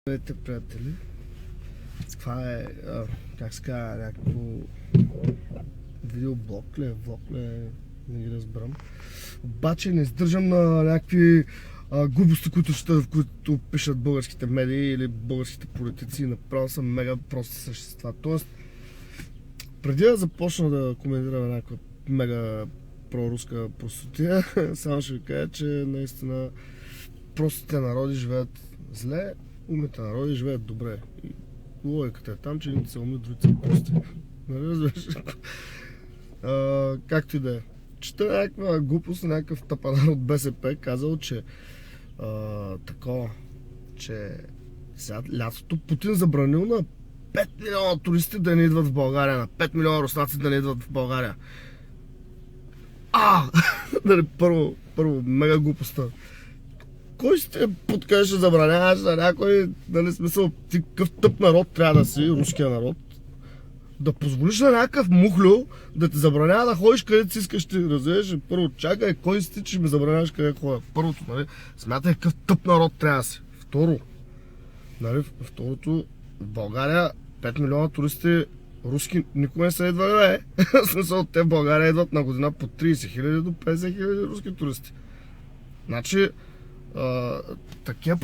Здравейте, приятели! Това е, как се казва, някакво видеоблог ли, влог ли, не ги разбирам. Обаче не издържам на някакви глупости, които пишат българските медии или българските политици. Направо са мега прости същества. Тоест, преди да започна да коментирам някаква мега проруска простотия, само ще ви кажа, че наистина простите народи живеят зле, умните народи живеят добре. И логиката е там, че едните са умни, другите са прости. Нали разбираш? Както и да е. Чета някаква глупост, някакъв тапанар от БСП казал, че че сега лятото Путин забранил на 5 милиона туристи да не идват в България, на 5 милиона руснаци да не идват в България. Дали, първо, мега глупостта. Кой ще подкъде ще забраняваш на някой, дали смисъл, ти какъв тъп народ трябва да си, руския народ, да позволиш на някакъв мухлю да ти забранява да ходиш където си искаш, ти разбереш. Първо, чакай, кой си ти, че ми забраняваш къде ходя? Първото, нали, смятай какъв тъп народ трябва да си. Второ, нали, второто, в България 5 милиона туристи руски никога не са идвали, бе. В смисъл, те в България идват на година по 30 хиляди до 50 хиляди руски туристи. Значи, такива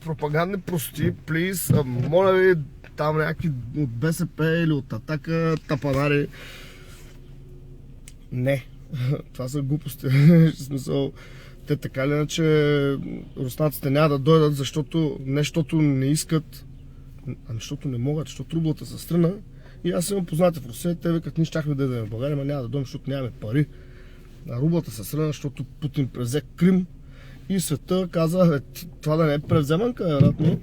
пропагандни прости, плиз, моля ви, там някакви от БСП или от Атака тапанари. Не, това са глупости. В смисъл, те така или иначе руснаците няма да дойдат, защото не искат, ами защото не могат, защото рублата се стрина. И аз имам познати в Русия, те викат, ние щяхме да идем в България, но няма да дойдем, защото нямаме пари. А рублата се стрина, защото Путин превзе Крим. И света каза, това да не е превземанка, радно.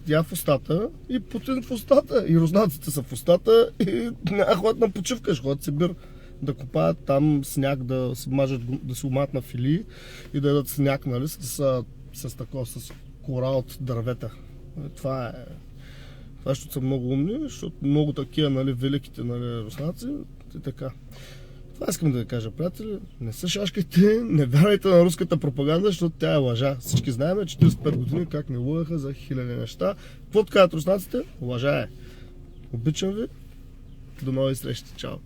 Тя в устата и Путин в устата. И руснаците са в устата и няма ходят на почивка, ще ходят в Сибир да копаят там сняг, да се мажат, да се умаят на филии и да ядат сняг, нали, с кора от дървета. Това е, защото са много умни, защото много такива, нали, великите, нали, руснаци и така. Това искам да ви кажа, приятели, не се шашкайте, не вярвайте на руската пропаганда, защото тя е лъжа. Всички знаем 45 години как ни лъгаха за хиляди неща. Какво казват руснаците? Лъжа е. Обичам ви. До нови срещи. Чао.